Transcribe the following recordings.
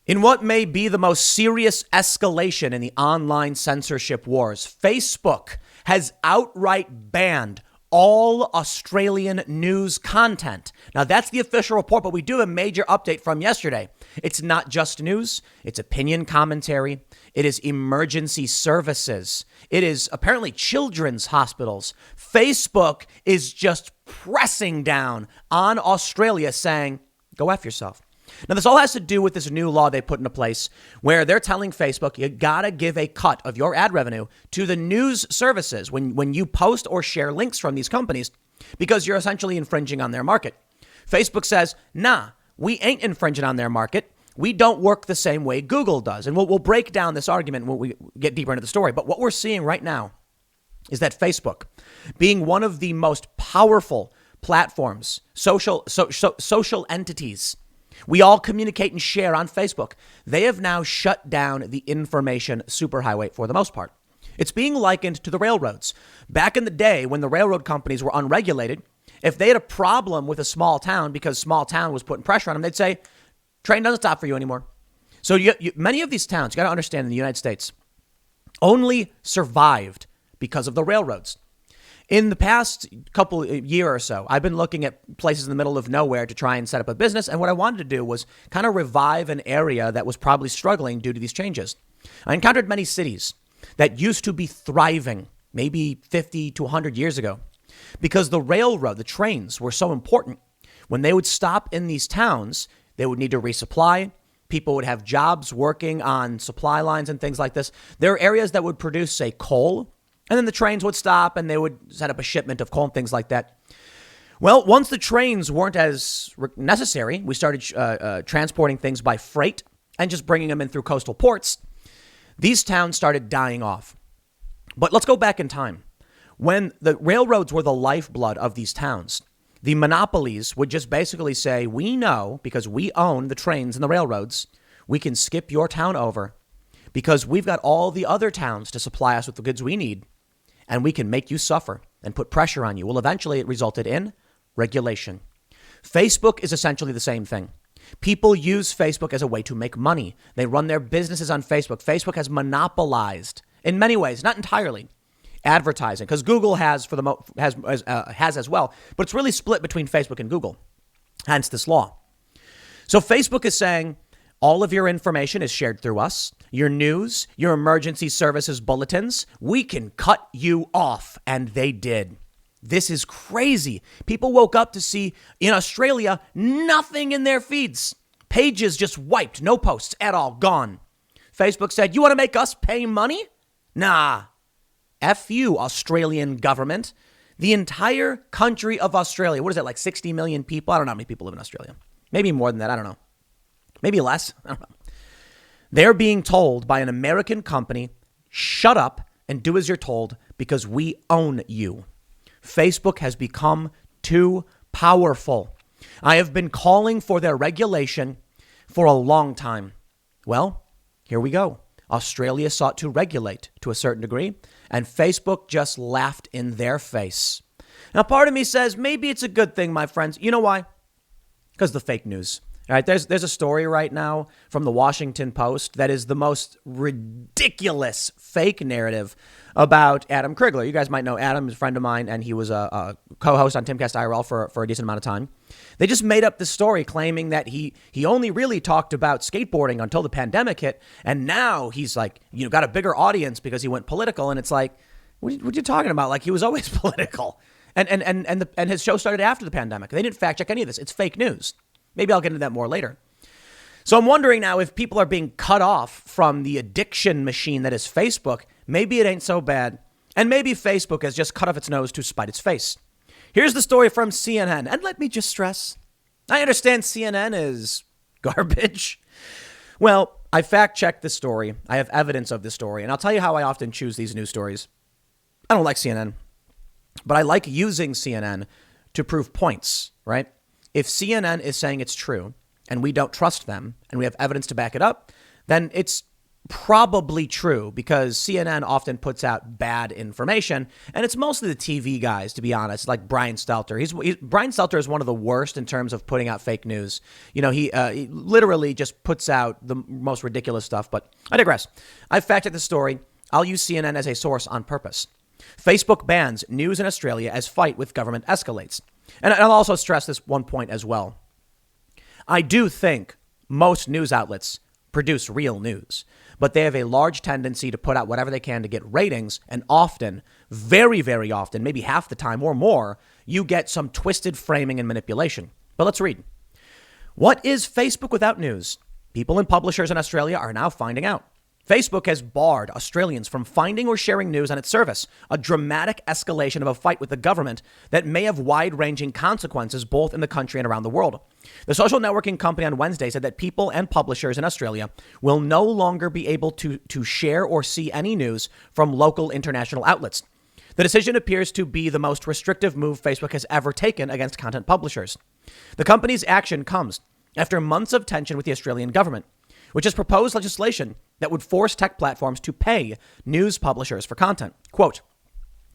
In what may be the most serious escalation in the online censorship wars, Facebook has outright banned all Australian news content. Now, that's the official report, but we do have a major update from yesterday. It's not just news, it's opinion commentary, it is emergency services, it is apparently children's hospitals. Facebook is just pressing down on Australia saying, go F yourself. Now, this all has to do with this new law they put into place where they're telling Facebook you got to give a cut of your ad revenue to the news services when you post or share links from these companies because you're essentially infringing on their market. Facebook says, nah, we ain't infringing on their market. We don't work the same way Google does. And we'll break down this argument when we get deeper into the story. But what we're seeing right now is that Facebook, being one of the most powerful platforms, social entities, we all communicate and share on Facebook. They have now shut down the information superhighway for the most part. It's being likened to the railroads. Back in the day when the railroad companies were unregulated, if they had a problem with a small town because small town was putting pressure on them, they'd say, train doesn't stop for you anymore. So many of these towns, you got to understand in the United States, only survived because of the railroads. In the past year or so, I've been looking at places in the middle of nowhere to try and set up a business. And what I wanted to do was kind of revive an area that was probably struggling due to these changes. I encountered many cities that used to be thriving maybe 50 to 100 years ago because the railroad, the trains were so important. When they would stop in these towns, they would need to resupply. People would have jobs working on supply lines and things like this. There are areas that would produce, say, coal. And then the trains would stop and they would set up a shipment of coal and things like that. Well, once the trains weren't as necessary, we started transporting things by freight and just bringing them in through coastal ports. These towns started dying off. But let's go back in time. When the railroads were the lifeblood of these towns, the monopolies would just basically say, we know because we own the trains and the railroads, we can skip your town over because we've got all the other towns to supply us with the goods we need. And we can make you suffer and put pressure on you. Well, eventually it resulted in regulation. Facebook is essentially the same thing. People use Facebook as a way to make money. They run their businesses on Facebook. Facebook has monopolized, in many ways, not entirely, advertising, because Google has as well. But it's really split between Facebook and Google, hence this law. So Facebook is saying, all of your information is shared through us. Your news, your emergency services bulletins, we can cut you off. And they did. This is crazy. People woke up to see in Australia, nothing in their feeds. Pages just wiped. No posts at all. Gone. Facebook said, you want to make us pay money? Nah. F you, Australian government. The entire country of Australia. What is it, like 60 million people? I don't know how many people live in Australia. Maybe more than that. I don't know. Maybe less. I don't know. They're being told by an American company, shut up and do as you're told because we own you. Facebook has become too powerful. I have been calling for their regulation for a long time. Well, here we go. Australia sought to regulate to a certain degree, and Facebook just laughed in their face. Now, part of me says maybe it's a good thing, my friends. You know why? Because the fake news. All right, there's a story right now from the Washington Post that is the most ridiculous fake narrative about Adam Krigler. You guys might know Adam is a friend of mine, and he was a co-host on Timcast IRL for a decent amount of time. They just made up this story claiming that he only really talked about skateboarding until the pandemic hit, and now he's like, got a bigger audience because he went political, and it's like, what are you talking about? Like, he was always political, and his show started after the pandemic. They didn't fact check any of this. It's fake news. Maybe I'll get into that more later. So I'm wondering now if people are being cut off from the addiction machine that is Facebook, maybe it ain't so bad. And maybe Facebook has just cut off its nose to spite its face. Here's the story from CNN. And let me just stress, I understand CNN is garbage. Well, I fact checked this story. I have evidence of this story. And I'll tell you how I often choose these news stories. I don't like CNN, but I like using CNN to prove points, right? If CNN is saying it's true and we don't trust them and we have evidence to back it up, then it's probably true because CNN often puts out bad information, and it's mostly the TV guys, to be honest, like Brian Stelter. Brian Stelter is one of the worst in terms of putting out fake news. You know, he literally just puts out the most ridiculous stuff, but I digress. I fact-checked the story. I'll use CNN as a source on purpose. Facebook bans news in Australia as fight with government escalates. And I'll also stress this one point as well. I do think most news outlets produce real news, but they have a large tendency to put out whatever they can to get ratings. And often, very, very often, maybe half the time or more, you get some twisted framing and manipulation. But let's read. What is Facebook without news? People and publishers in Australia are now finding out. Facebook has barred Australians from finding or sharing news on its service, a dramatic escalation of a fight with the government that may have wide-ranging consequences both in the country and around the world. The social networking company on Wednesday said that people and publishers in Australia will no longer be able to share or see any news from local international outlets. The decision appears to be the most restrictive move Facebook has ever taken against content publishers. The company's action comes after months of tension with the Australian government, which has proposed legislation that would force tech platforms to pay news publishers for content. Quote,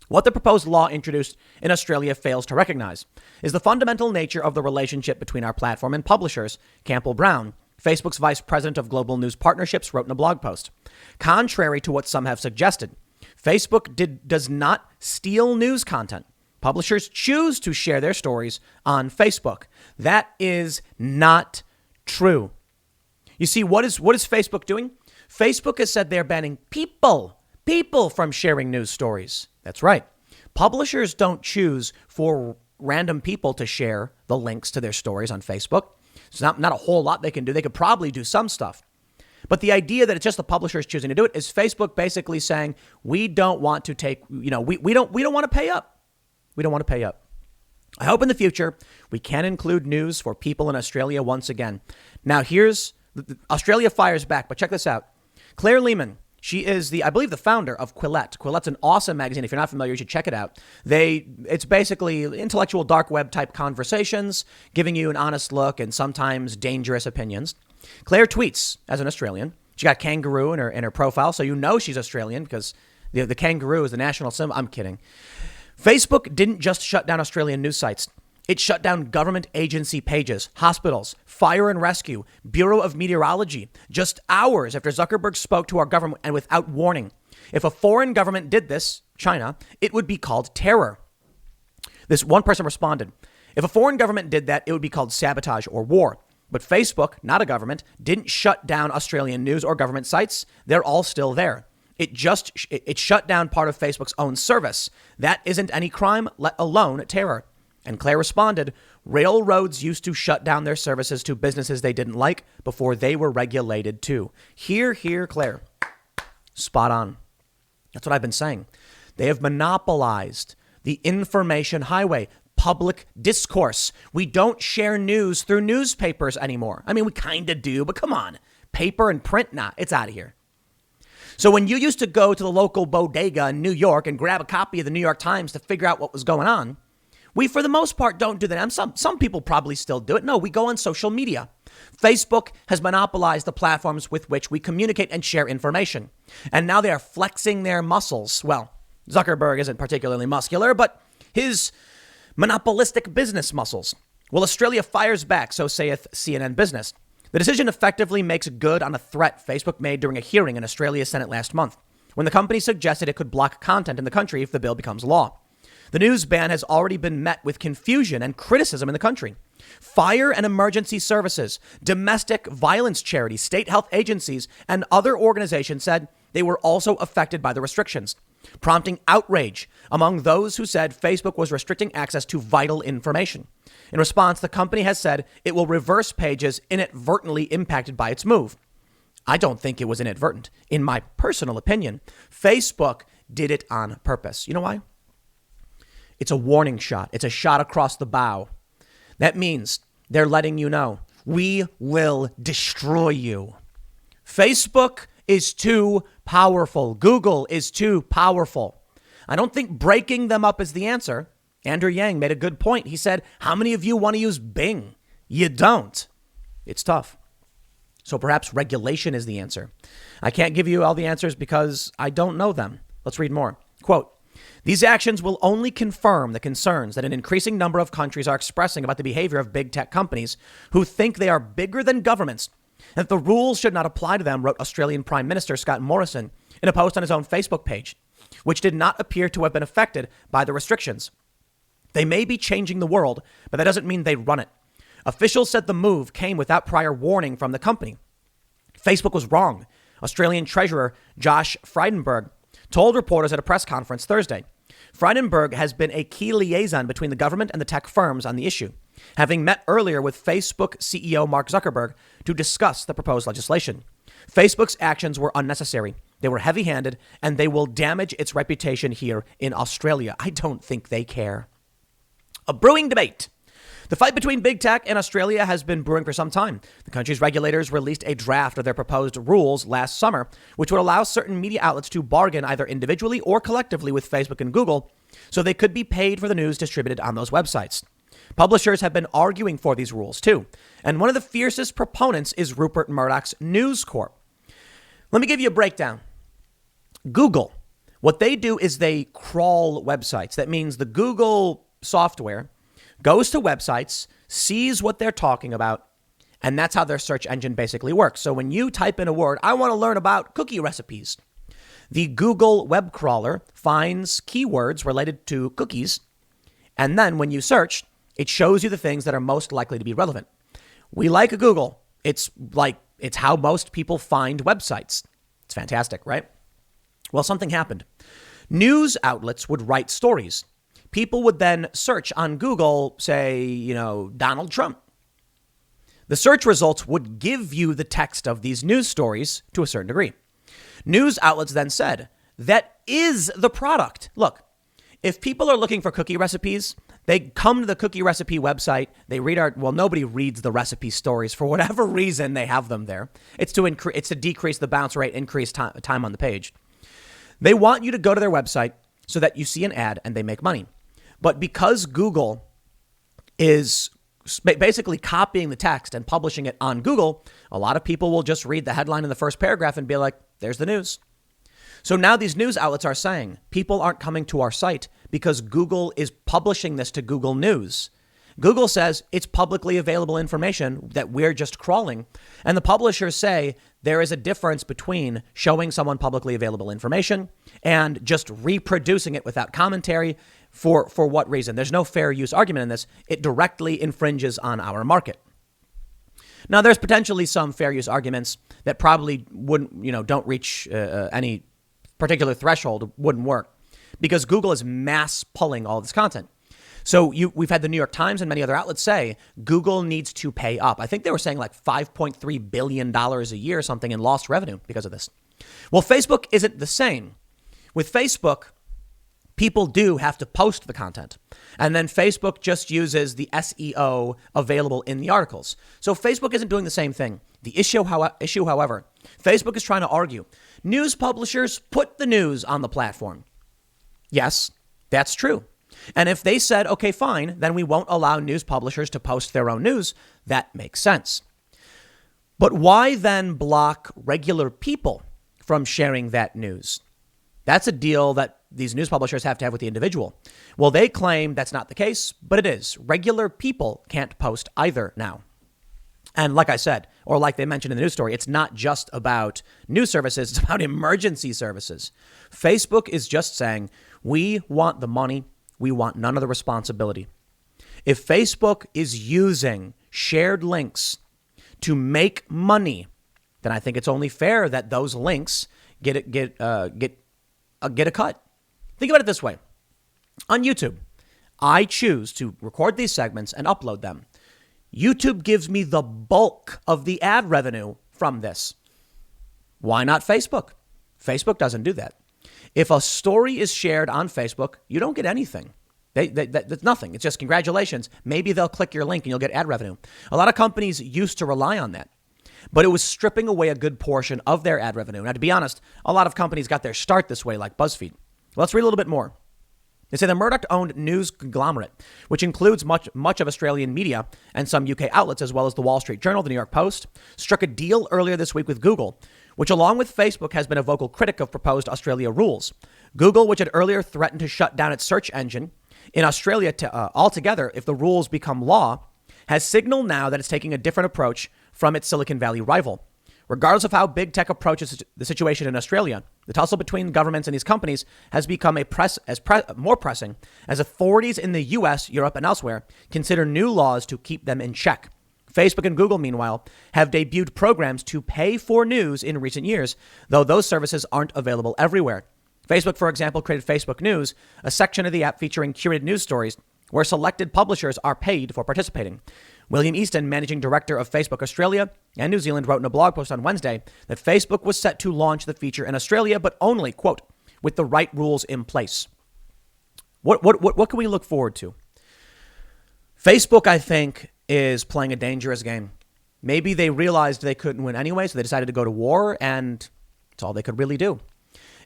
what the proposed law introduced in Australia fails to recognize is the fundamental nature of the relationship between our platform and publishers, Campbell Brown, Facebook's vice president of global news partnerships, wrote in a blog post. Contrary to what some have suggested, Facebook does not steal news content. Publishers choose to share their stories on Facebook. That is not true. You see, what is Facebook doing? Facebook has said they're banning people from sharing news stories. That's right. Publishers don't choose for random people to share the links to their stories on Facebook. It's not a whole lot they can do. They could probably do some stuff. But the idea that it's just the publishers choosing to do it is Facebook basically saying, we don't want to take, we don't want to pay up. We don't want to pay up. I hope in the future we can include news for people in Australia once again. Now here's Australia fires back, but check this out. Claire Lehman, she is I believe the founder of Quillette. Quillette's an awesome magazine. If you're not familiar, you should check it out. It's basically intellectual dark web type conversations, giving you an honest look and sometimes dangerous opinions. Claire tweets as an Australian. She got kangaroo in her profile, so you know she's Australian because the kangaroo is the national symbol. I'm kidding. Facebook didn't just shut down Australian news sites. It shut down government agency pages, hospitals, fire and rescue, Bureau of Meteorology, just hours after Zuckerberg spoke to our government and without warning. If a foreign government did this, China, it would be called terror. This one person responded, if a foreign government did that, it would be called sabotage or war. But Facebook, not a government, didn't shut down Australian news or government sites. They're all still there. It shut down part of Facebook's own service. That isn't any crime, let alone terror. And Claire responded, railroads used to shut down their services to businesses they didn't like before they were regulated too. Hear, Claire. Spot on. That's what I've been saying. They have monopolized the information highway, public discourse. We don't share news through newspapers anymore. I mean, we kind of do, but come on. Paper and print, nah, it's out of here. So when you used to go to the local bodega in New York and grab a copy of the New York Times to figure out what was going on, we, for the most part, don't do that. And some people probably still do it. No, we go on social media. Facebook has monopolized the platforms with which we communicate and share information. And now they are flexing their muscles. Well, Zuckerberg isn't particularly muscular, but his monopolistic business muscles. Well, Australia fires back, so saith CNN Business. The decision effectively makes good on a threat Facebook made during a hearing in Australia's Senate last month, when the company suggested it could block content in the country if the bill becomes law. The news ban has already been met with confusion and criticism in the country. Fire and emergency services, domestic violence charities, state health agencies, and other organizations said they were also affected by the restrictions, prompting outrage among those who said Facebook was restricting access to vital information. In response, the company has said it will reverse pages inadvertently impacted by its move. I don't think it was inadvertent. In my personal opinion, Facebook did it on purpose. You know why? It's a warning shot. It's a shot across the bow. That means they're letting you know, we will destroy you. Facebook is too powerful. Google is too powerful. I don't think breaking them up is the answer. Andrew Yang made a good point. He said, how many of you want to use Bing? You don't. It's tough. So perhaps regulation is the answer. I can't give you all the answers because I don't know them. Let's read more. Quote, these actions will only confirm the concerns that an increasing number of countries are expressing about the behavior of big tech companies who think they are bigger than governments, and that the rules should not apply to them, wrote Australian Prime Minister Scott Morrison in a post on his own Facebook page, which did not appear to have been affected by the restrictions. They may be changing the world, but that doesn't mean they run it. Officials said the move came without prior warning from the company. Facebook was wrong. Australian Treasurer Josh Frydenberg told reporters at a press conference Thursday. Frydenberg has been a key liaison between the government and the tech firms on the issue, having met earlier with Facebook CEO Mark Zuckerberg to discuss the proposed legislation. Facebook's actions were unnecessary. They were heavy-handed, and they will damage its reputation here in Australia. I don't think they care. A brewing debate. The fight between big tech and Australia has been brewing for some time. The country's regulators released a draft of their proposed rules last summer, which would allow certain media outlets to bargain either individually or collectively with Facebook and Google, so they could be paid for the news distributed on those websites. Publishers have been arguing for these rules, too. And one of the fiercest proponents is Rupert Murdoch's News Corp. Let me give you a breakdown. Google, what they do is they crawl websites. That means the Google software goes to websites, sees what they're talking about, and that's how their search engine basically works. So when you type in a word, I want to learn about cookie recipes, the Google web crawler finds keywords related to cookies, and then when you search, it shows you the things that are most likely to be relevant. We like Google. It's how most people find websites. It's fantastic, right? Well, something happened. News outlets would write stories. People would then search on Google, say, Donald Trump. The search results would give you the text of these news stories to a certain degree. News outlets then said, that is the product. Look, if people are looking for cookie recipes, they come to the cookie recipe website. They read nobody reads the recipe stories for whatever reason they have them there. It's to decrease the bounce rate, increase time on the page. They want you to go to their website so that you see an ad and they make money. But because Google is basically copying the text and publishing it on Google, a lot of people will just read the headline in the first paragraph and be like, there's the news. So now these news outlets are saying people aren't coming to our site because Google is publishing this to Google News. Google says it's publicly available information that we're just crawling. And the publishers say there is a difference between showing someone publicly available information and just reproducing it without commentary. For what reason? There's no fair use argument in this. It directly infringes on our market. Now, there's potentially some fair use arguments that probably wouldn't, don't reach any particular threshold, wouldn't work because Google is mass pulling all this content. So we've had the New York Times and many other outlets say Google needs to pay up. I think they were saying like $5.3 billion a year or something in lost revenue because of this. Well, Facebook isn't the same. With Facebook, people do have to post the content. And then Facebook just uses the SEO available in the articles. So Facebook isn't doing the same thing. The issue, however, Facebook is trying to argue news publishers put the news on the platform. Yes, that's true. And if they said, OK, fine, then we won't allow news publishers to post their own news. That makes sense. But why then block regular people from sharing that news? That's a deal that these news publishers have to have with the individual. Well, they claim that's not the case, but it is. Regular people can't post either now. And like I said, or like they mentioned in the news story, it's not just about news services, it's about emergency services. Facebook is just saying, we want the money, we want none of the responsibility. If Facebook is using shared links to make money, then I think it's only fair that those links get a cut. Think about it this way. On YouTube, I choose to record these segments and upload them. YouTube gives me the bulk of the ad revenue from this. Why not Facebook? Facebook doesn't do that. If a story is shared on Facebook, you don't get anything. That's nothing. It's just congratulations. Maybe they'll click your link and you'll get ad revenue. A lot of companies used to rely on that, but it was stripping away a good portion of their ad revenue. Now, to be honest, a lot of companies got their start this way, like BuzzFeed. Let's read a little bit more. They say the Murdoch-owned news conglomerate, which includes much of Australian media and some UK outlets, as well as the Wall Street Journal, the New York Post, struck a deal earlier this week with Google, which along with Facebook has been a vocal critic of proposed Australia rules. Google, which had earlier threatened to shut down its search engine in Australia altogether if the rules become law, has signaled now that it's taking a different approach from its Silicon Valley rival. Regardless of how big tech approaches the situation in Australia, the tussle between governments and these companies has become more pressing as authorities in the US, Europe, and elsewhere consider new laws to keep them in check. Facebook and Google, meanwhile, have debuted programs to pay for news in recent years, though those services aren't available everywhere. Facebook, for example, created Facebook News, a section of the app featuring curated news stories where selected publishers are paid for participating. William Easton, managing director of Facebook Australia and New Zealand, wrote in a blog post on Wednesday that Facebook was set to launch the feature in Australia, but only, quote, with the right rules in place. What can we look forward to? Facebook, I think, is playing a dangerous game. Maybe they realized they couldn't win anyway, so they decided to go to war, and it's all they could really do.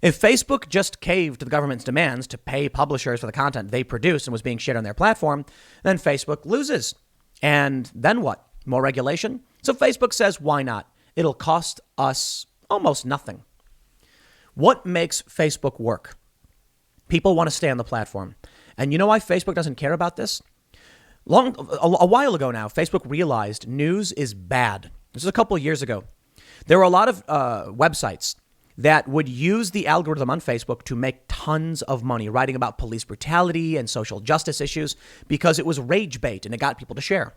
If Facebook just caved to the government's demands to pay publishers for the content they produced and was being shared on their platform, then Facebook loses. And then what? More regulation? So Facebook says, why not? It'll cost us almost nothing. What makes Facebook work? People want to stay on the platform. And you know why Facebook doesn't care about this? A while ago now, Facebook realized news is bad. This is a couple of years ago. There were a lot of websites that would use the algorithm on Facebook to make tons of money writing about police brutality and social justice issues because it was rage bait and it got people to share.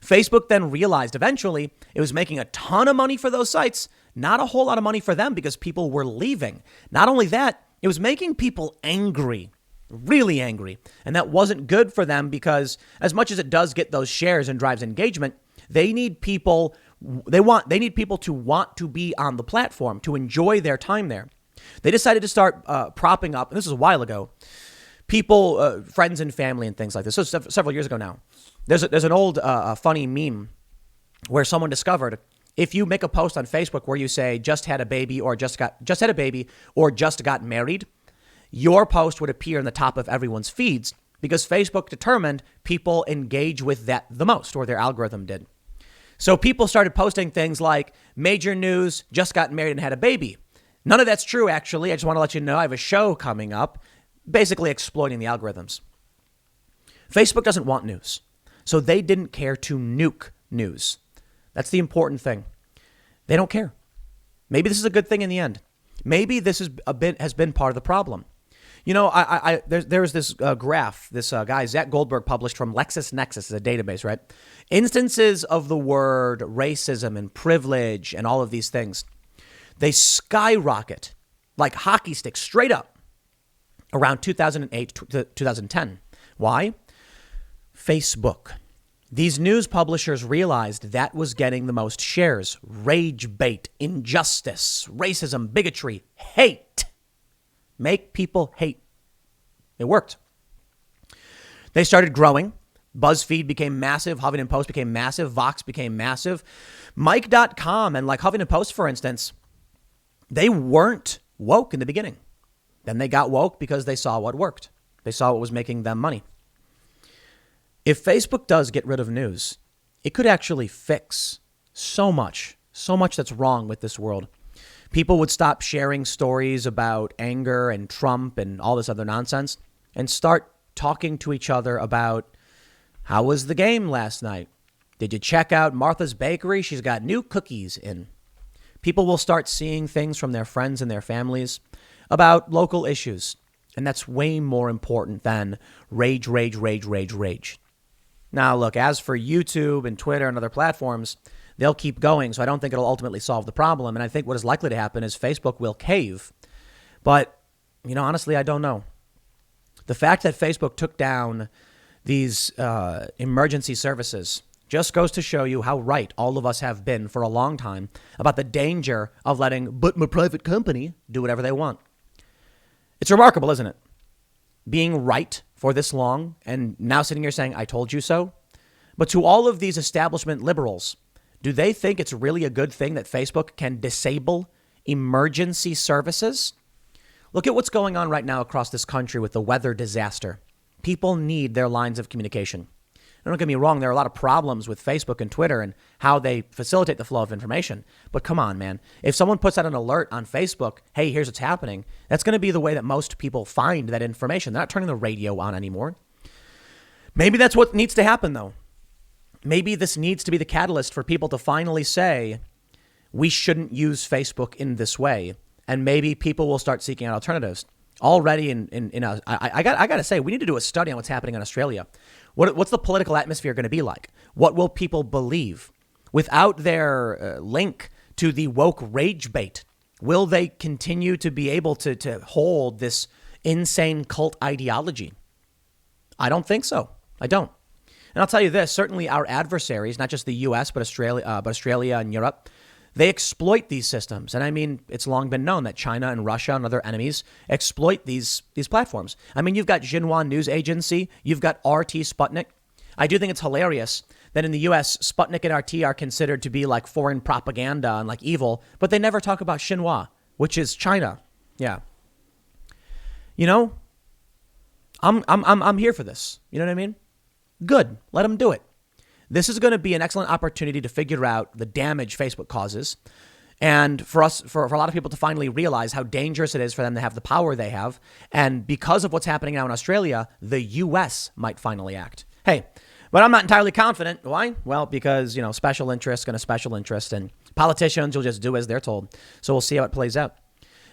Facebook then realized eventually it was making a ton of money for those sites, not a whole lot of money for them because people were leaving. Not only that, it was making people angry, really angry. And that wasn't good for them because as much as it does get those shares and drives engagement, they need people to want to be on the platform, to enjoy their time there. They decided to start propping up, and this was a while ago, people, friends and family and things like this. So several years ago now. There's an old funny meme where someone discovered if you make a post on Facebook where you say just had a baby or just had a baby or just got married, your post would appear in the top of everyone's feeds because Facebook determined people engage with that the most, or their algorithm did. So people started posting things like major news, just got married and had a baby. None of that's true, actually. I just want to let you know I have a show coming up, basically exploiting the algorithms. Facebook doesn't want news, so they didn't care to nuke news. That's the important thing. They don't care. Maybe this is a good thing in the end. Maybe this has been part of the problem. You know, there's this graph this guy, Zach Goldberg, published from LexisNexis, is a database, right? Instances of the word racism and privilege and all of these things, they skyrocket like hockey sticks straight up around 2008 to 2010. Why? Facebook. These news publishers realized that was getting the most shares. Rage bait, injustice, racism, bigotry, hate. Make people hate. It worked. They started growing. BuzzFeed became massive. Huffington Post became massive. Vox became massive. Mike.com and like Huffington Post, for instance, they weren't woke in the beginning. Then they got woke because they saw what worked. They saw what was making them money. If Facebook does get rid of news, it could actually fix so much that's wrong with this world. People would stop sharing stories about anger and Trump and all this other nonsense and start talking to each other about how was the game last night? Did you check out Martha's Bakery? She's got new cookies in. People will start seeing things from their friends and their families about local issues. And that's way more important than rage. Now, look, as for YouTube and Twitter and other platforms, they'll keep going. So I don't think it'll ultimately solve the problem. And I think what is likely to happen is Facebook will cave. But, honestly, I don't know. The fact that Facebook took down these emergency services just goes to show you how right all of us have been for a long time about the danger of letting but my private company do whatever they want. It's remarkable, isn't it? Being right for this long and now sitting here saying, I told you so. But to all of these establishment liberals, do they think it's really a good thing that Facebook can disable emergency services? Look at what's going on right now across this country with the weather disaster. People need their lines of communication. Don't get me wrong, there are a lot of problems with Facebook and Twitter and how they facilitate the flow of information. But come on, man. If someone puts out an alert on Facebook, hey, here's what's happening, that's going to be the way that most people find that information. They're not turning the radio on anymore. Maybe that's what needs to happen, though. Maybe this needs to be the catalyst for people to finally say, we shouldn't use Facebook in this way. And maybe people will start seeking out alternatives. Already I got to say, we need to do a study on what's happening in Australia. What's the political atmosphere going to be like? What will people believe? Without their link to the woke rage bait, will they continue to be able to hold this insane cult ideology? I don't think so. I don't. And I'll tell you this, certainly our adversaries, not just the US, but Australia and Europe, they exploit these systems. And I mean, it's long been known that China and Russia and other enemies exploit these platforms. I mean, you've got Xinhua News Agency. You've got RT Sputnik. I do think it's hilarious that in the US, Sputnik and RT are considered to be like foreign propaganda and like evil, but they never talk about Xinhua, which is China. Yeah. You know, I'm here for this. You know what I mean? Good. Let them do it. This is going to be an excellent opportunity to figure out the damage Facebook causes. And for a lot of people to finally realize how dangerous it is for them to have the power they have. And because of what's happening now in Australia, the US might finally act. Hey, but I'm not entirely confident. Why? Well, because, special interest going to special interest, and politicians will just do as they're told. So we'll see how it plays out.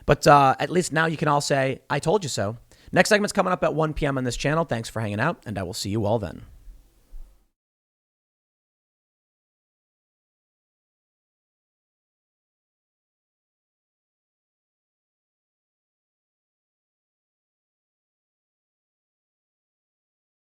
But at least now you can all say, I told you so. Next segment's coming up at 1 p.m. on this channel. Thanks for hanging out, and I will see you all then.